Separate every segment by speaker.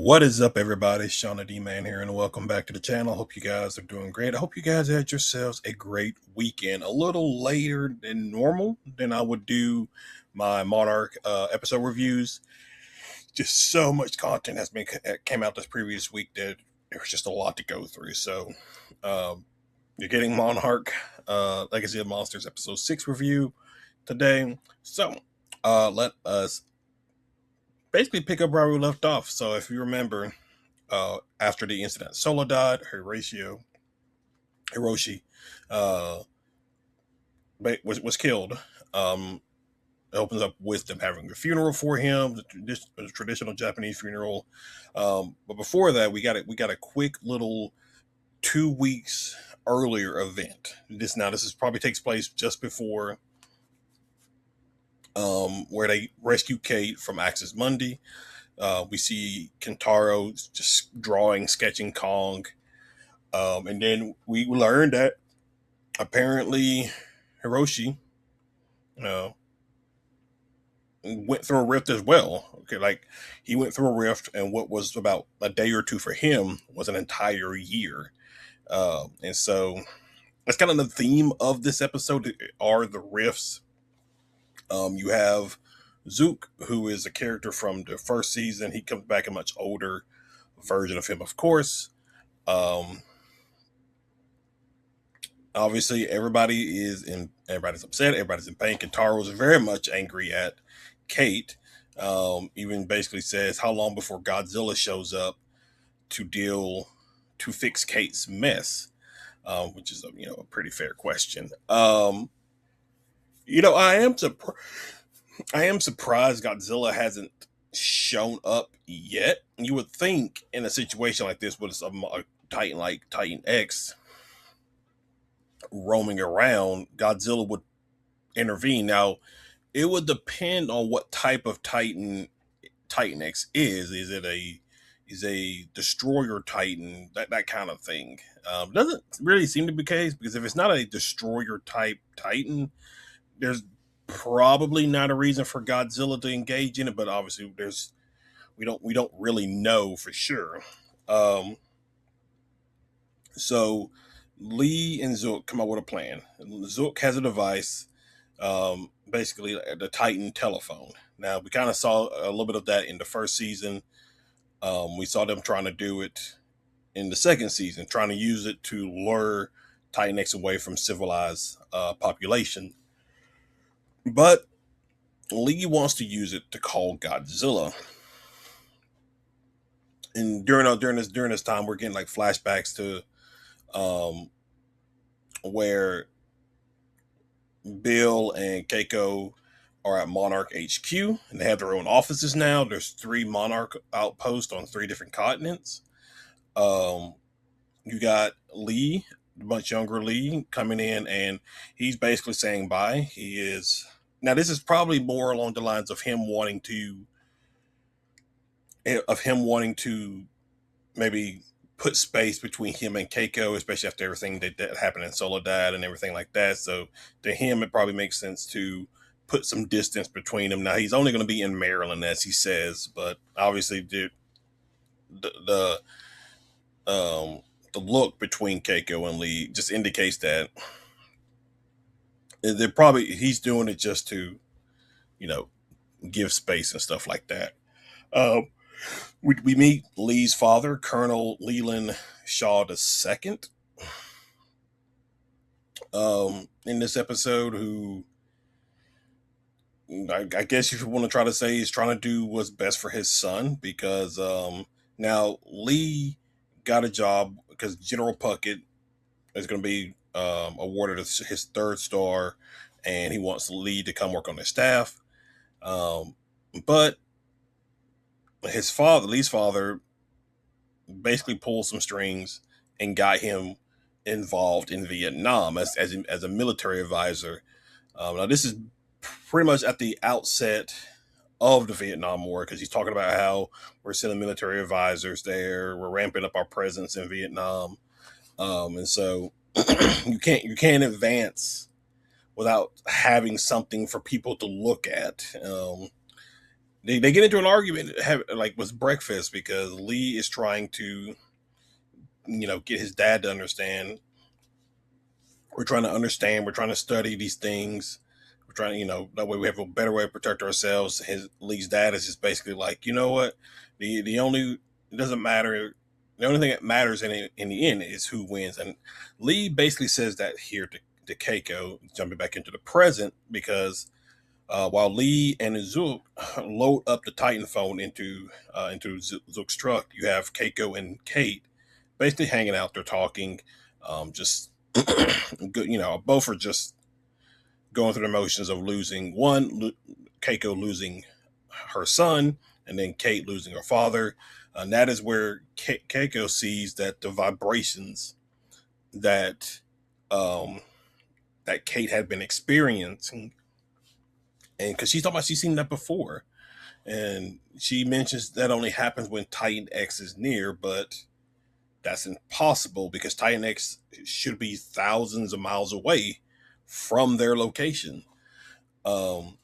Speaker 1: What is up, everybody? Shauna D Man here, and welcome back to the channel. Hope you guys are doing great. I hope you guys had yourselves a great weekend. A little later than normal than I would do my Monarch episode reviews. Just so much content has been came out this previous week that there was just a lot to go through. So you're getting Monarch Legacy of Monsters episode 6 review today. So let us basically pick up where we left off. So if you remember, after the incident, Solo died. Hiroshi uh, was killed. It opens up with them having a funeral for him, the traditional Japanese funeral. But before that, we got a quick little 2 weeks earlier event. This is probably takes place just before where they rescue Kate from Axis Mundi. We see Kentaro just sketching Kong. And then we learned that apparently Hiroshi went through a rift as well. Okay, like he went through a rift, and what was about a day or two for him was an entire year. And so that's kind of the theme of this episode are the rifts. You have Zook, who is a character from the first season. He comes back a much older version of him, of course. Obviously, everybody's upset, everybody's in pain. Kentaro is very much angry at Kate. Even basically says how long before Godzilla shows up to fix Kate's mess, which is a pretty fair question. I am surprised Godzilla hasn't shown up yet. You would think in a situation like this with a Titan like Titan X roaming around, Godzilla would intervene. Now, it would depend on what type of Titan X is. Is it a destroyer Titan, that kind of thing? Doesn't really seem to be the case, because if it's not a destroyer type Titan, there's probably not a reason for Godzilla to engage in it. But obviously, we don't really know for sure. So Lee and Zook come up with a plan. Zook has a device, basically the Titan telephone. Now, we kind of saw a little bit of that in the first season. We saw them trying to do it in the second season, trying to use it to lure Titan X away from civilized population. But Lee wants to use it to call Godzilla. And during this time, we're getting like flashbacks to where Bill and Keiko are at Monarch HQ, and they have their own offices now. There's 3 Monarch outposts on 3 different continents. You got Lee, much younger Lee, coming in, and he's basically saying bye. This is probably more along the lines of him wanting to maybe put space between him and Keiko, especially after everything that happened in Soledad and everything like that. So to him, it probably makes sense to put some distance between them. Now, he's only going to be in Maryland, as he says, but obviously the look between Keiko and Lee just indicates that he's doing it just to, give space and stuff like that. We meet Lee's father, Colonel Leland Shaw II, in this episode, who I guess if you want to try to say he's trying to do what's best for his son, because now Lee got a job because General Puckett is going to be awarded his 3rd star, and he wants Lee to come work on his staff. But Lee's father, basically pulled some strings and got him involved in Vietnam as a military advisor. Now, this is pretty much at the outset of the Vietnam War, because he's talking about how we're sending military advisors there, we're ramping up our presence in Vietnam, and so you can't advance without having something for people to look at. they get into an argument, like was breakfast, because Lee is trying to, get his dad to understand. We're trying to understand. We're trying to study these things. We're trying to, that way we have a better way to protect ourselves. His Lee's dad is just basically like, you know what, the only it doesn't matter. The only thing that matters in the end is who wins. And Lee basically says that here to Keiko, jumping back into the present, because while Lee and Zook load up the Titan phone into Zook's truck, you have Keiko and Kate basically hanging out there talking, just good. Both are just going through the motions of losing Keiko losing her son, and then Kate losing her father. And that is where Keiko sees that the vibrations that um, that Kate had been experiencing, and because she's talking about she's seen that before, and she mentions that only happens when Titan X is near, but that's impossible because Titan X should be thousands of miles away from their location. Um,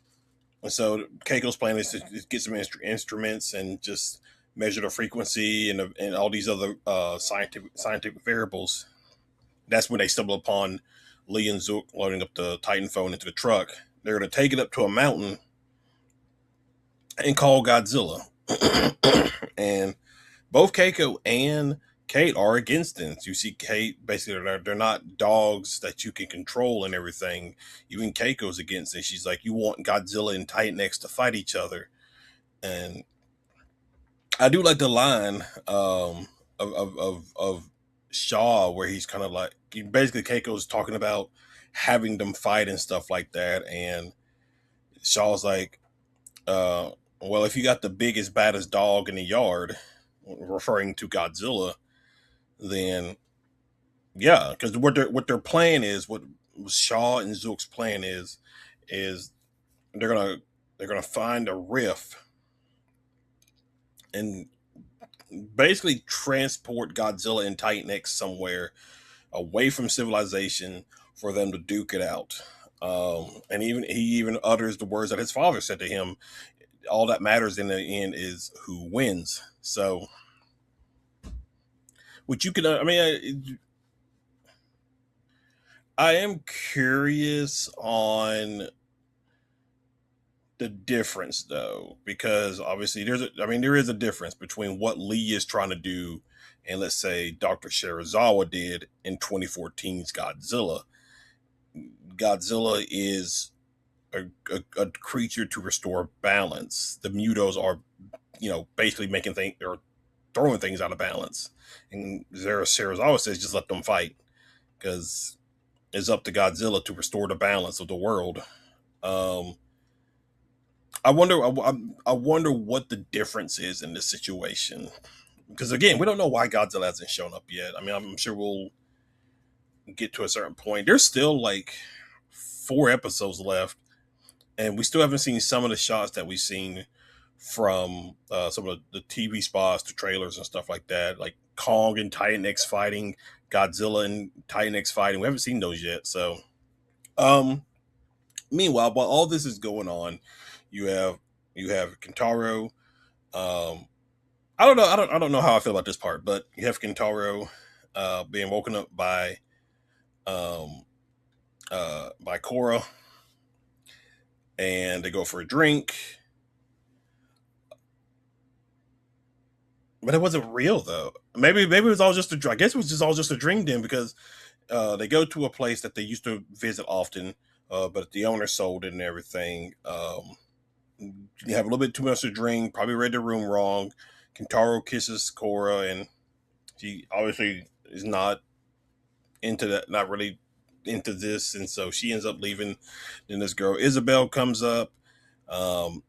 Speaker 1: and so Keiko's plan is to get some instruments and just measure the frequency and all these other scientific variables. That's when they stumble upon Lee and Zook loading up the Titan phone into the truck. They're going to take it up to a mountain and call Godzilla. And both Keiko and Kate are against this. You see, Kate basically they're not dogs that you can control and everything. Even Keiko's against it. She's like, you want Godzilla and Titan X to fight each other, and I do like the line of Shaw where he's kind of like basically Keiko's talking about having them fight and stuff like that, and Shaw's like, uh, well, if you got the biggest, baddest dog in the yard, referring to Godzilla, then yeah, because what their plan is, what Shaw and Zook's plan is they're gonna they're gonna find a rift and basically transport Godzilla and Titan X somewhere away from civilization for them to duke it out. And he even utters the words that his father said to him: "All that matters in the end is who wins." So, which you can, I mean, I am curious on the difference though, because obviously there is a difference between what Lee is trying to do and let's say Dr. Shirazawa did in 2014's Godzilla. Godzilla is a creature to restore balance. The Mutos are, basically making things or throwing things out of balance. And Shirazawa says just let them fight because it's up to Godzilla to restore the balance of the world. Um, I wonder. I wonder what the difference is in this situation because again, we don't know why Godzilla hasn't shown up yet. I mean, I'm sure we'll get to a certain point. There's still like 4 episodes left, and we still haven't seen some of the shots that we've seen from some of the TV spots, the trailers, and stuff like that. Like Kong and Titan X fighting, Godzilla and Titan X fighting. We haven't seen those yet. So, um, meanwhile, while all this is going on, you have Kentaro. Um, I don't know how I feel about this part, but you have Kentaro being woken up um, by Korra, and they go for a drink. But it wasn't real though. Maybe it was all just a. I guess it was just all just a dream then because they go to a place that they used to visit often, but the owner sold it and everything. You have a little bit too much to drink. Probably read the room wrong. Kentaro kisses Korra, and she obviously is not into that. Not really into this, and so she ends up leaving. Then this girl Isabel comes up, um,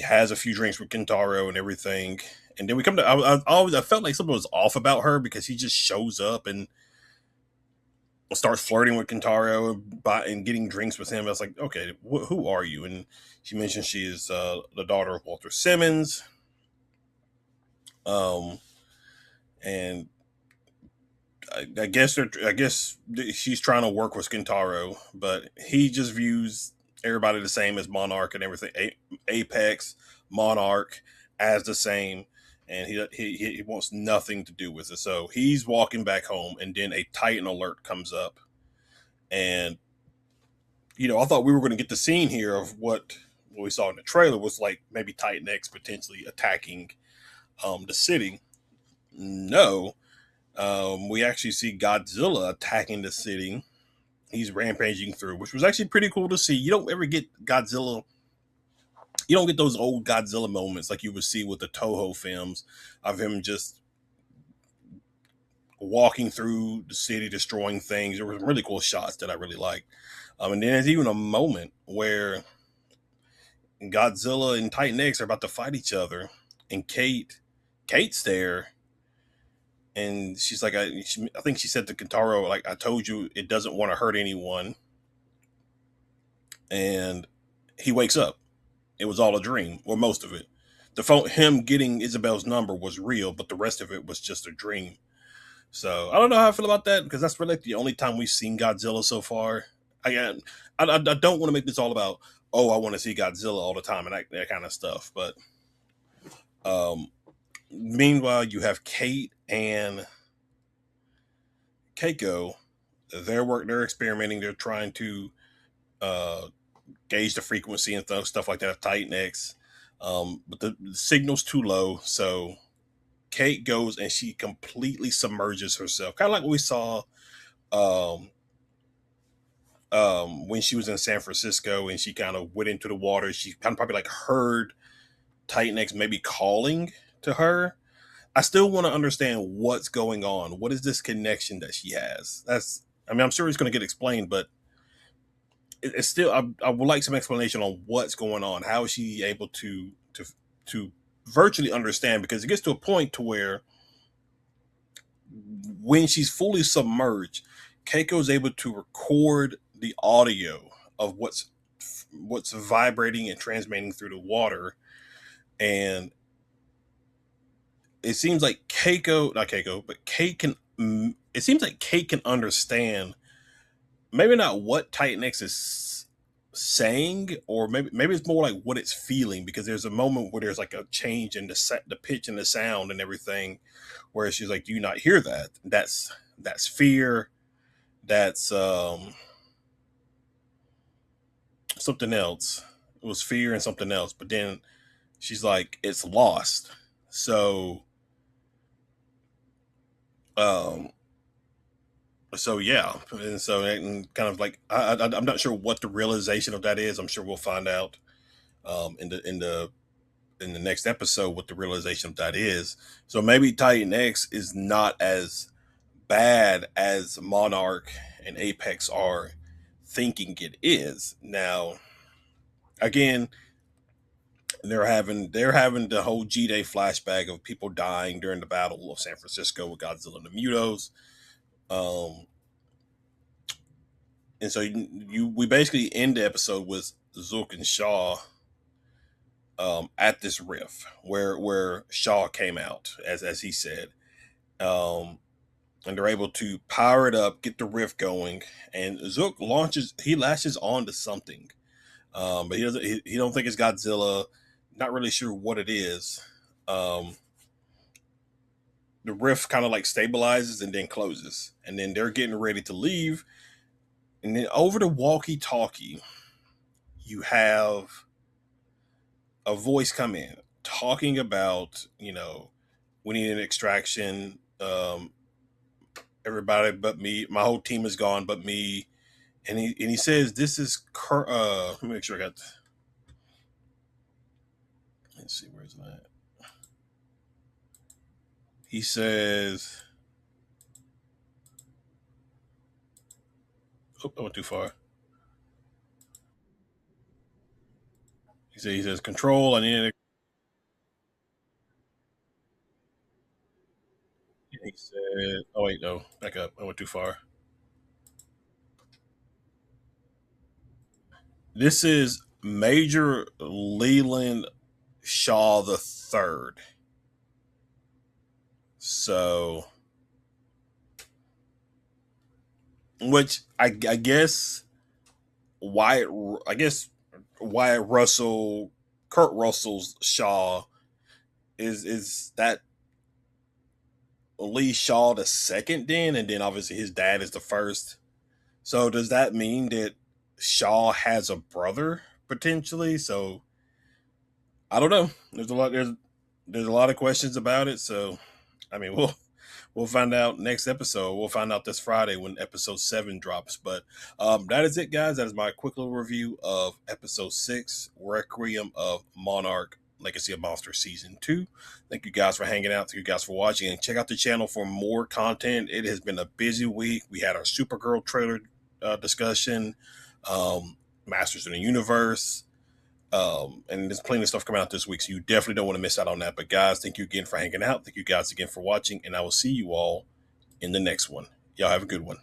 Speaker 1: has a few drinks with Kentaro and everything, and then we come to. I felt like something was off about her because he just shows up and starts flirting with Kentaro and getting drinks with him. I was like, okay, who are you? And she mentioned she is the daughter of Walter Simmons, um, and I guess she's trying to work with Kentaro, but he just views everybody the same as Monarch and everything. Apex, monarch as the same, and he wants nothing to do with it. So he's walking back home, and then a Titan alert comes up, and I thought we were going to get the scene here of what we saw in the trailer was like maybe Titan X potentially attacking the city. No, we actually see Godzilla attacking the city. He's rampaging through, which was actually pretty cool to see. You don't ever get Godzilla. You don't get those old Godzilla moments like you would see with the Toho films of him just walking through the city, destroying things. There were some really cool shots that I really liked. And then there's even a moment where Godzilla and Titan X are about to fight each other, and Kate's there, and she's like, I think she said to Kentaro, like, I told you it doesn't want to hurt anyone, and he wakes up. It was all a dream, or most of it. Him getting Isabel's number was real, but the rest of it was just a dream. So I don't know how I feel about that because that's really like the only time we've seen Godzilla so far. Again, I don't want to make this all about I want to see Godzilla all the time and that kind of stuff. But um, meanwhile, you have Kate and Keiko. They're experimenting. They're trying to uh, gauge the frequency and stuff like that of Titan X. But the signal's too low, so Kate goes and she completely submerges herself, kind of like what we saw um, when she was in San Francisco and she kind of went into the water. She kind of probably like heard Titan X maybe calling to her. I still want to understand what's going on. What is this connection that she has? I mean, I'm sure it's going to get explained, but it's still, I would like some explanation on what's going on. How is she able to virtually understand? Because it gets to a point to where when she's fully submerged, Keiko is able to record the audio of what's vibrating and transmitting through the water, and it seems like not Keiko, but Kate can. It seems like Kate can understand maybe not what Titan X is saying, or maybe it's more like what it's feeling. Because there's a moment where there's like a change in the pitch and the sound and everything, where she's like, "Do you not hear that? That's fear. That's something else. It was fear and something else." But then she's like, "It's lost." So um so yeah, and kind of like I'm not sure what the realization of that is. I'm sure we'll find out in the next episode what the realization of that is. So maybe Titan X is not as bad as Monarch and Apex are thinking it is. Now, again, they're having the whole G-Day flashback of people dying during the Battle of San Francisco with Godzilla and the Mutos. Um, and so we basically end the episode with Zook and Shaw at this riff where Shaw came out as he said, um, and they're able to power it up, get the riff going, and Zook lashes on to something, but he don't think it's Godzilla. Not really sure what it is. Um, the rift kind of like stabilizes and then closes, and then they're getting ready to leave, and then over the walkie-talkie you have a voice come in talking about, we need an extraction. Everybody but me, my whole team is gone but me. And he says this is let me make sure I got, let's see, where's that. He says, oh, I went too far. He says control, I need it. He said, oh wait, no, back up, I went too far. This is Major Leland Shaw the third. So, which I guess Wyatt Russell Kurt Russell's Shaw, is that Lee Shaw the second then, and then obviously his dad is the first. So does that mean that Shaw has a brother potentially? So I don't know. There's a lot of questions about it. So I mean, we'll find out next episode. We'll find out this Friday when episode 7 drops. But that is it, guys. That is my quick little review of episode 6, Requiem of Monarch, Legacy of Monsters Season 2. Thank you guys for hanging out. Thank you guys for watching. And check out the channel for more content. It has been a busy week. We had our Supergirl trailer discussion, Masters of the Universe. And there's plenty of stuff coming out this week, so you definitely don't want to miss out on that. But guys, thank you again for hanging out. Thank you guys again for watching, and I will see you all in the next one. Y'all have a good one.